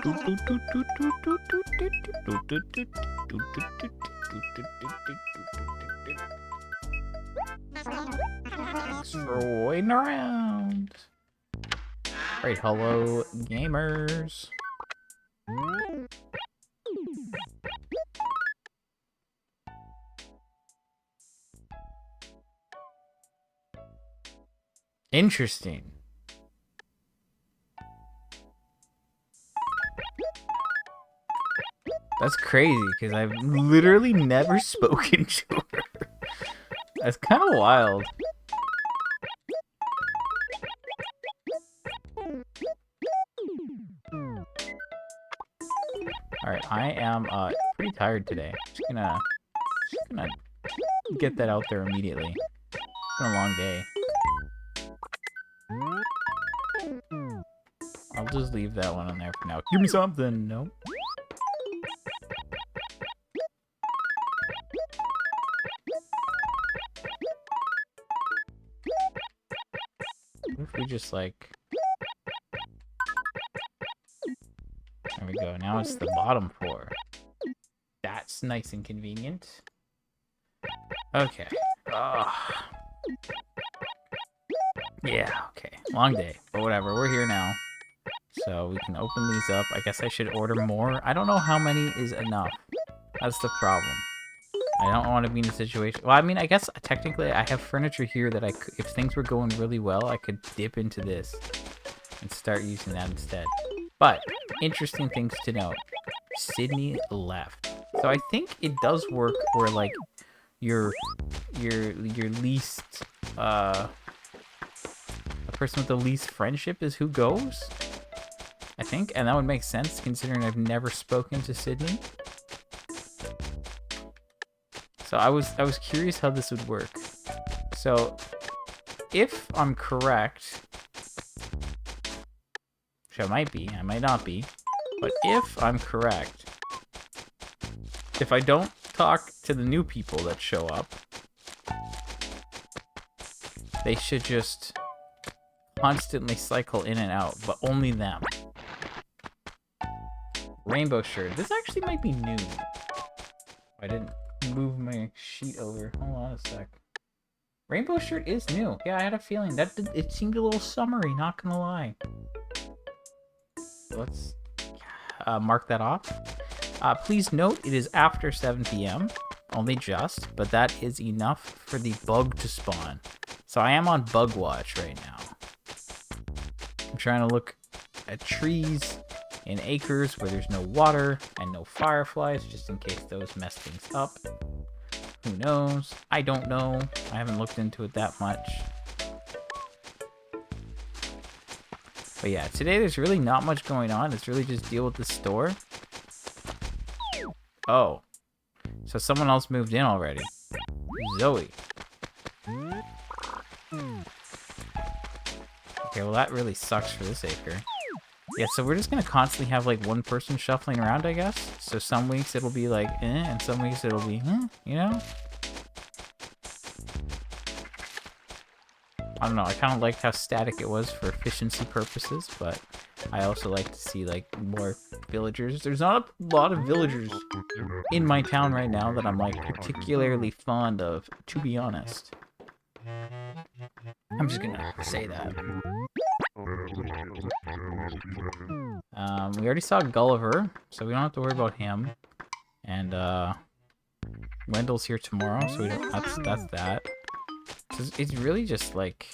Thanks for waiting around. Alright, hello, gamers. Interesting. That's crazy, because I've literally never spoken to her. That's kind of wild. Alright, I am pretty tired today. Just gonna get that out there immediately. It's been a long day. I'll just leave that one on there for now. Give me something! No. What if we just like... There we go. Now it's the bottom floor. That's nice and convenient. Okay. Yeah, okay. Long day. But whatever. We're here now. So we can open these up. I guess I should order more. I don't know how many is enough. That's the problem. I don't want to be in a situation... Well, I mean, I guess technically I have furniture here that I could... If things were going really well, I could dip into this and start using that instead. But, interesting things to note. Sydney left. So I think it does work where, like, your least... the person with the least friendship is who goes? I think, and that would make sense considering I've never spoken to Sydney. So I was curious how this would work. So if I'm correct, which I might be, I might not be, but if I'm correct, if I don't talk to the new people that show up, they should just constantly cycle in and out, but only them. Rainbow shirt. This actually might be new. I didn't move my sheet over. Hold on a sec. Rainbow shirt is new. Yeah, I had a feeling that it seemed a little summery, not gonna lie. Let's mark that off. Please note it is after 7 p.m. Only just, but that is enough for the bug to spawn. So I am on bug watch right now. I'm trying to look at trees in acres where there's no water and no fireflies, just in case those mess things up. Who knows? I don't know. I haven't looked into it that much. But yeah, today there's really not much going on. It's really just deal with the store. Oh. So someone else moved in already. Zoe. Okay, well that really sucks for this acre. Yeah, so we're just gonna constantly have like one person shuffling around, I guess. So some weeks it'll be like, and some weeks it'll be, you know? I don't know, I kind of liked how static it was for efficiency purposes, but I also like to see like more villagers. There's not a lot of villagers in my town right now that I'm like particularly fond of, to be honest. I'm just gonna say that. We already saw Gulliver, so we don't have to worry about him. And Wendell's here tomorrow, so we don't. That's that. It's really just like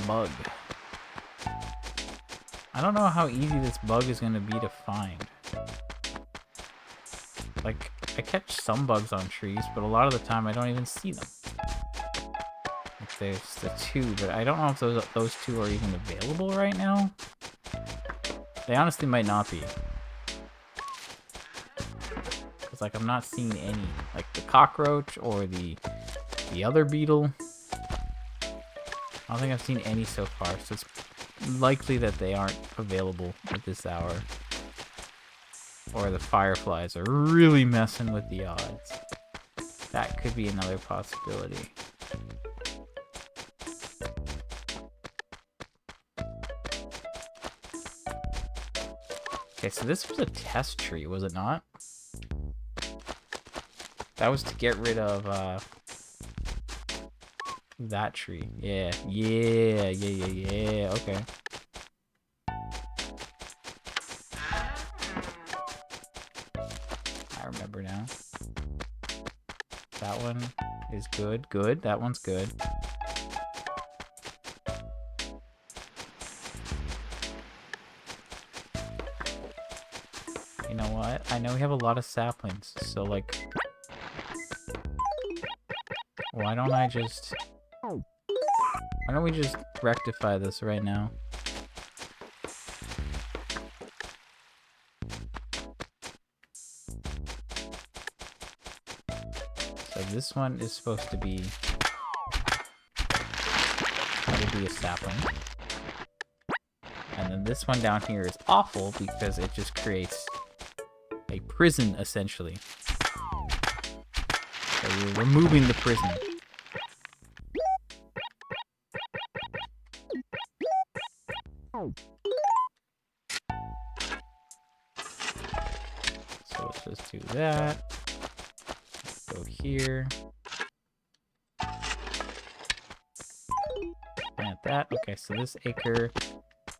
bug. I don't know how easy this bug is gonna be to find. Like, I catch some bugs on trees, but a lot of the time I don't even see them. Like there's the two, but I don't know if those two are even available right now. They honestly might not be. Cause like I'm not seeing any, like the cockroach or the other beetle. I don't think I've seen any so far, so it's likely that they aren't available at this hour. Or the fireflies are really messing with the odds. That could be another possibility. Okay, so this was a test tree, was it not? That was to get rid of, that tree. Yeah. Okay. I remember now. That one is good. Good. That one's good. You know what? I know we have a lot of saplings, so like... Why don't I just... Why don't we just rectify this right now? So this one is supposed to be... That'll be a sapling. And then this one down here is awful because it just creates a prison, essentially. So we're removing the prison. So let's just do that. Go here. Plant that. Okay, so this acre,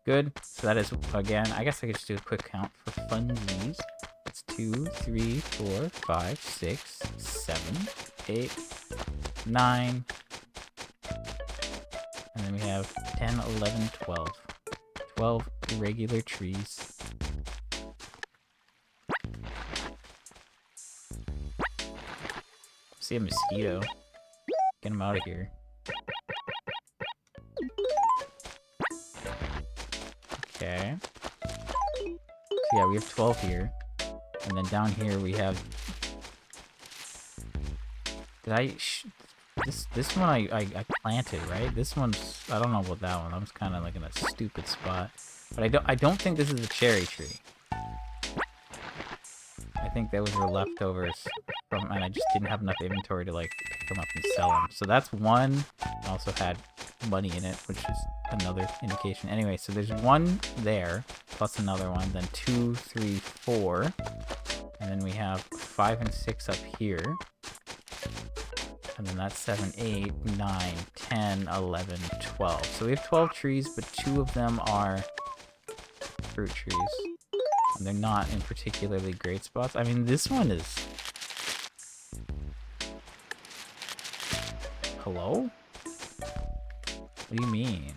good. So that is, again, I guess I could just do a quick count for funsies. It's 2, 3, 4, 5, 6, 7, 8, 9. And then we have 10, 11, 12. 12 regular trees. See a mosquito. Get him out of here. Okay. So yeah, we have 12 here. And then down here we have... Did I... This one I planted, right? This one's... I don't know about that one. I was kind of like in a stupid spot. But I don't think this is a cherry tree. I think those were leftovers from... And I just didn't have enough inventory to like pick them up and sell them. So that's one. I also had money in it, which is another indication. Anyway, so there's one there, plus another one, then 2, 3, 4. And then we have 5 and 6 up here. And then that's 7, 8, 9, 10, 11, 12. So we have 12 trees, but 2 of them are fruit trees. And they're not in particularly great spots. I mean, this one is... Hello? What do you mean?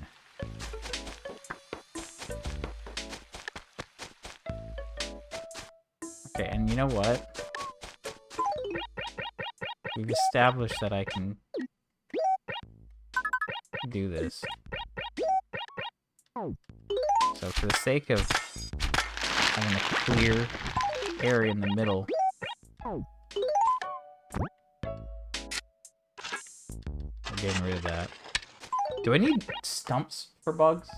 Okay, and you know what? We've established that I can do this. So for the sake of having a clear area in the middle, we're getting rid of that. Do I need stumps for bugs?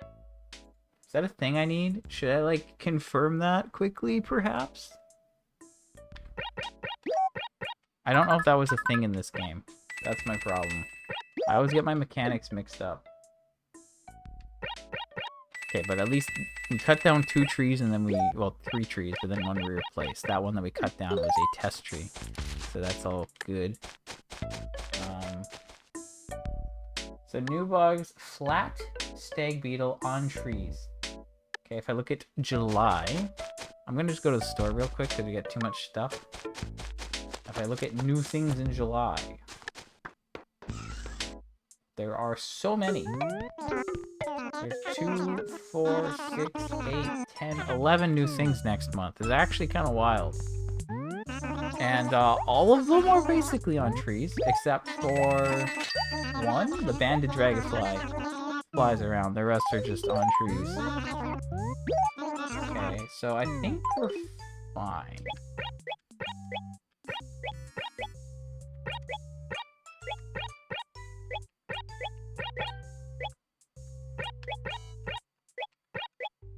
Is that a thing I need? Should I, like, confirm that quickly, perhaps? I don't know if that was a thing in this game. That's my problem. I always get my mechanics mixed up. Okay, but at least we cut down 2 trees and then we... Well, 3 trees, but then 1 we replaced. That one that we cut down was a test tree. So that's all good. So new bugs, flat stag beetle on trees. Okay, if I look at July, I'm gonna just go to the store real quick because we get too much stuff. If I look at new things in July, there are so many. There's 2, 4, 6, 8, 10, 11 new things next month. It's actually kind of wild. And all of them are basically on trees, except for one, the banded dragonfly flies around. The rest are just on trees. Okay, so I think we're fine.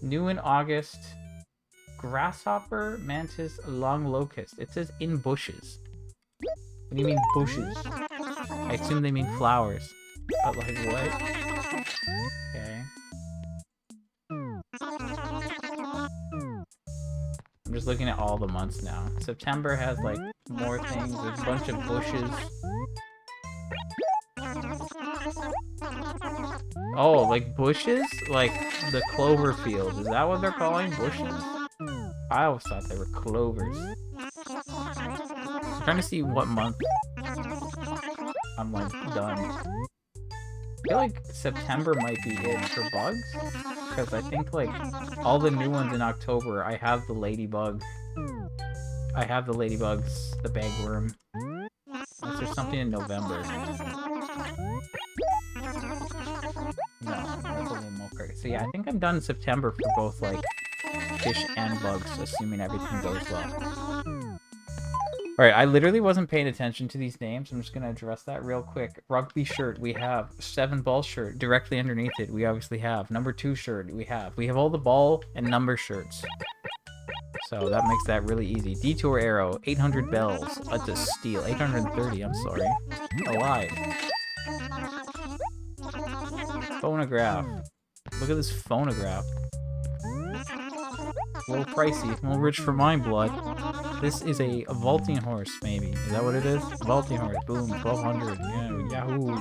New in August, grasshopper, mantis, long locust. It says in bushes. What do you mean bushes? I assume they mean flowers. But like what? Okay. just looking at all the months now. September has like more things. There's a bunch of bushes. Oh, like bushes? Like the clover field. Is that what they're calling bushes? I always thought they were clovers. I'm trying to see what month I'm like done. I feel like September might be it for bugs. Because I think like all the new ones in October, I have the ladybug. I have the ladybugs, the bagworm. Is there something in November? No, that's a little more crazy. So yeah, I think I'm done in September for both like fish and bugs, assuming everything goes well. Alright, I literally wasn't paying attention to these names. I'm just going to address that real quick. Rugby shirt, we have. 7 ball shirt, directly underneath it, we obviously have. Number 2 shirt, we have. We have all the ball and number shirts. So that makes that really easy. Detour arrow, 800 bells. That's a steal. 830, I'm sorry. Alive. Phonograph. Look at this phonograph. A little pricey, a little rich for my blood. This is a vaulting horse, maybe. Is that what it is? Vaulting horse. Boom, 1200. Yeah, yahoo.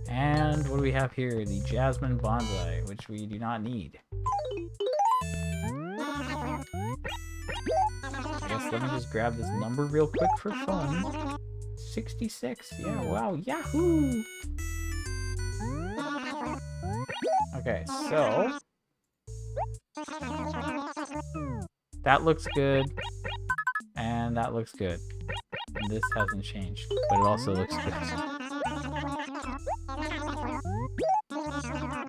And what do we have here? The Jasmine Bonsai, which we do not need. I guess let me just grab this number real quick for fun. 66. Yeah, wow, yahoo. Okay, so that looks good, and that looks good. And this hasn't changed, but it also looks good.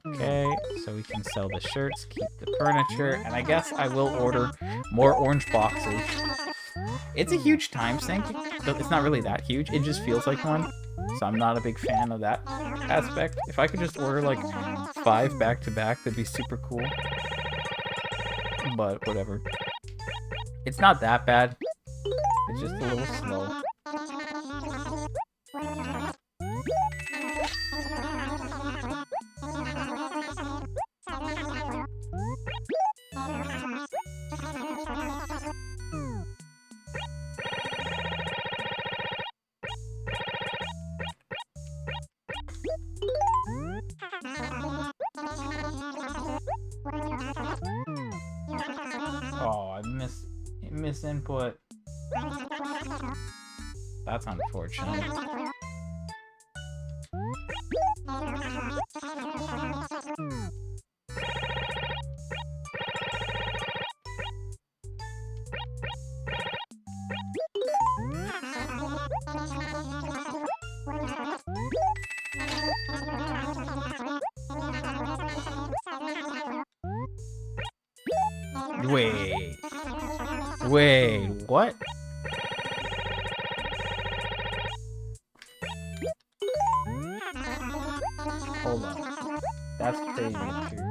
Okay, so we can sell the shirts, keep the furniture, and I guess I will order more orange boxes. It's a huge time sink, but it's not really that huge. It just feels like one, so I'm not a big fan of that aspect. If I could just order like 5 back-to-back, that'd be super cool. But whatever. It's not that bad. It's just a little slow. Oh, I miss input. That's unfortunate. Wait, what? Hold on. That's crazy, too.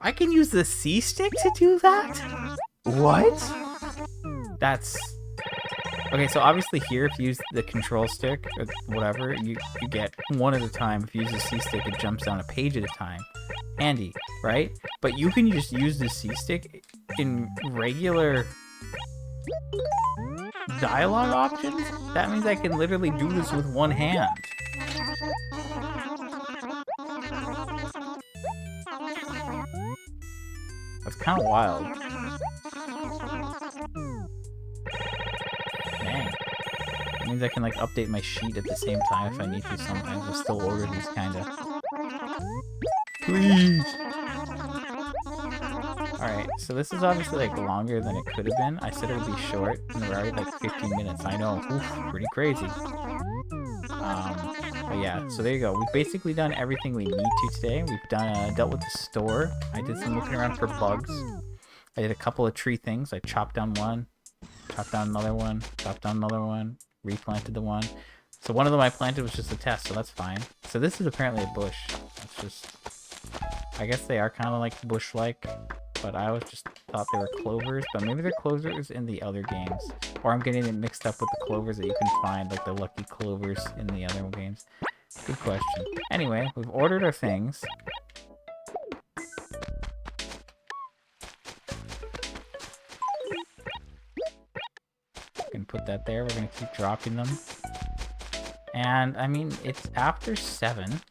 I can use the C stick to do that? What? That's... Okay, so obviously here, if you use the control stick, or whatever, you get one at a time. If you use the C stick, it jumps down a page at a time. Handy, right? But you can just use the C stick in regular dialogue options? That means I can literally do this with one hand. That's kind of wild. Dang. That means I can like update my sheet at the same time if I need to sometimes. I'll still order these kinda. Please! Alright, so this is obviously like longer than it could have been. I said it would be short, and we're already like 15 minutes. I know, oof, pretty crazy. But yeah, so there you go. We've basically done everything we need to today. We've done dealt with the store. I did some looking around for bugs. I did a couple of tree things. I chopped down one, chopped down another one, chopped down another one, replanted the one. So one of them I planted was just a test, so that's fine. So this is apparently a bush. That's just... I guess they are kind of like bush-like, but I always just thought they were clovers, but maybe they're clovers in the other games. Or I'm getting it mixed up with the clovers that you can find, like the lucky clovers in the other games. Good question. Anyway, we've ordered our things. We can put that there. We're going to keep dropping them. And, I mean, it's after 7.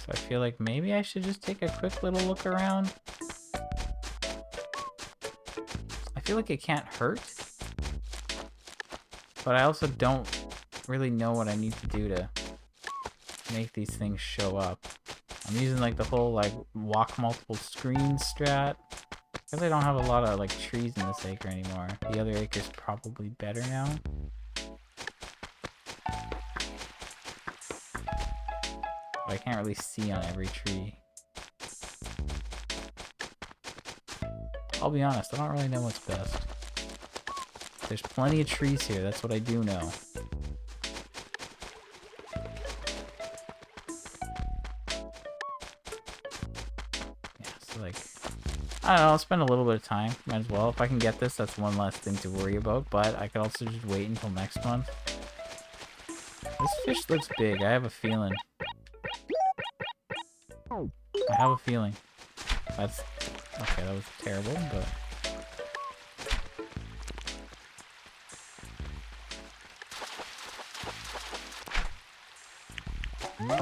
I feel like maybe I should just take a quick little look around. I feel like it can't hurt. But I also don't really know what I need to do to make these things show up. I'm using like the whole like walk multiple screens strat. Because I don't have a lot of like trees in this acre anymore. The other acre's probably better now. But I can't really see on every tree. I'll be honest, I don't really know what's best. There's plenty of trees here, that's what I do know. Yeah, so like, I don't know, I'll spend a little bit of time, might as well. If I can get this, that's one less thing to worry about, but I could also just wait until next month. This fish looks big, I have a feeling. I have a feeling. That's... Okay, that was terrible, but...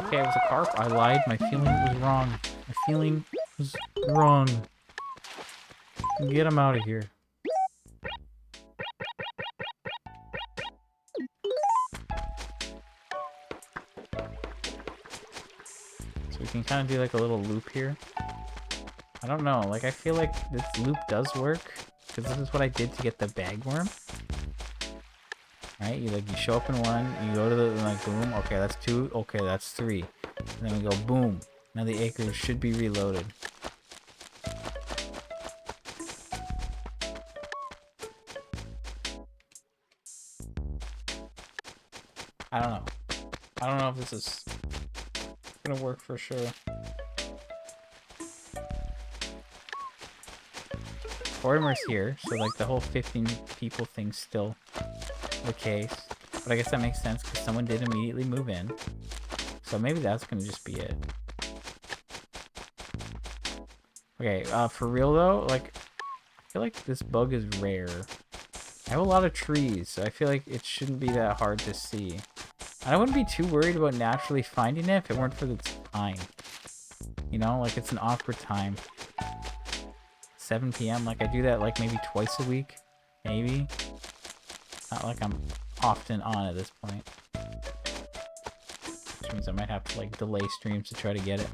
Okay, it was a carp. I lied. My feeling was wrong. My feeling was wrong. Get him out of here. So we can kind of do like a little loop here. I don't know. Like, I feel like this loop does work. Because this is what I did to get the bagworm. Right? You show up in one, you go to the, like, boom, okay, that's 2, okay, that's 3. And then we go, boom. Now the acre should be reloaded. I don't know. I don't know if this is gonna work for sure. Mortimer's here, so like the whole 15 people thing's still the case. But I guess that makes sense because someone did immediately move in. So maybe that's gonna just be it. Okay, for real though, like, I feel like this bug is rare. I have a lot of trees, so I feel like it shouldn't be that hard to see. And I wouldn't be too worried about naturally finding it if it weren't for the time. You know, like it's an awkward time. 7 p.m. Like I do that like maybe twice a week, maybe. Not like I'm often on at this point. Which means I might have to like delay streams to try to get it.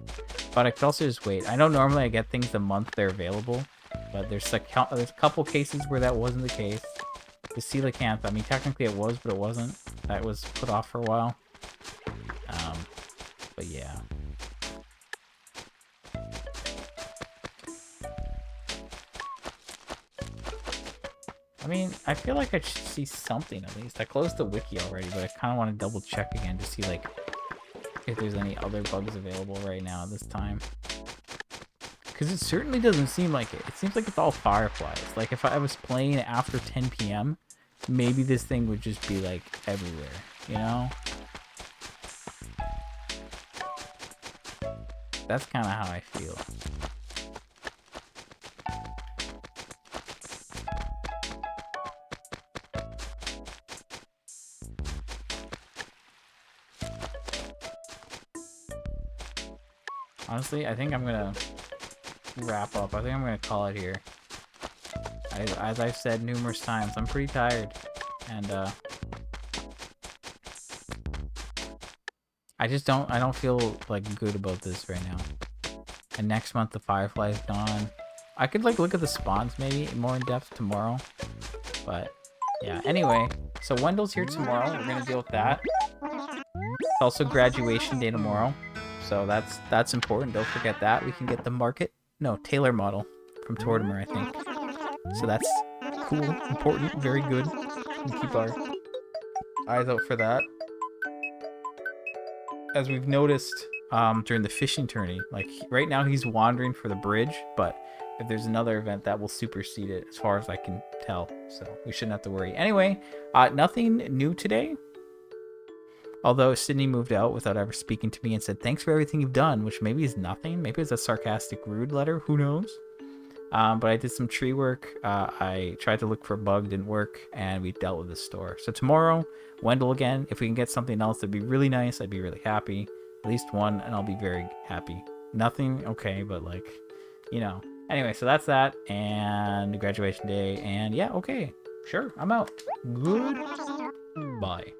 But I could also just wait. I know normally I get things the month they're available, but there's a couple cases where that wasn't the case. The coelacanth, I mean technically it was, but it wasn't. That was put off for a while. But yeah. I mean, I feel like I should see something at least. I closed the wiki already, but I kind of want to double check again to see like if there's any other bugs available right now at this time. Because it certainly doesn't seem like it. It seems like it's all fireflies. Like if I was playing after 10 p.m., maybe this thing would just be like everywhere, you know? That's kind of how I feel. Honestly, I think I'm gonna wrap up. I think I'm gonna call it here. As I've said numerous times, I'm pretty tired, and I don't feel like good about this right now. And next month the firefly is gone. I could like look at the spawns maybe more in depth tomorrow, but yeah. Anyway, so Wendell's here tomorrow. We're gonna deal with that. It's also graduation day tomorrow. So that's important. Don't forget that. We can get the Taylor model from Tortimer, I think. So that's cool, important, very good. We keep our eyes out for that. as we've noticed during the fishing tourney, like right now he's wandering for the bridge, but if there's another event that will supersede it as far as I can tell, so we shouldn't have to worry. Anyway, nothing new today, although Sydney moved out without ever speaking to me and said thanks for everything you've done, which maybe is nothing, maybe it's a sarcastic rude letter, who knows. But I did some tree work. I tried to look for a bug, didn't work, and we dealt with the store. So tomorrow, Wendell again. If we can get something else, that'd be really nice. I'd be really happy. At least one, and I'll be very happy. Nothing, okay, but like, you know. Anyway, so that's that, and graduation day, and yeah, okay, sure, I'm out. Good. Bye.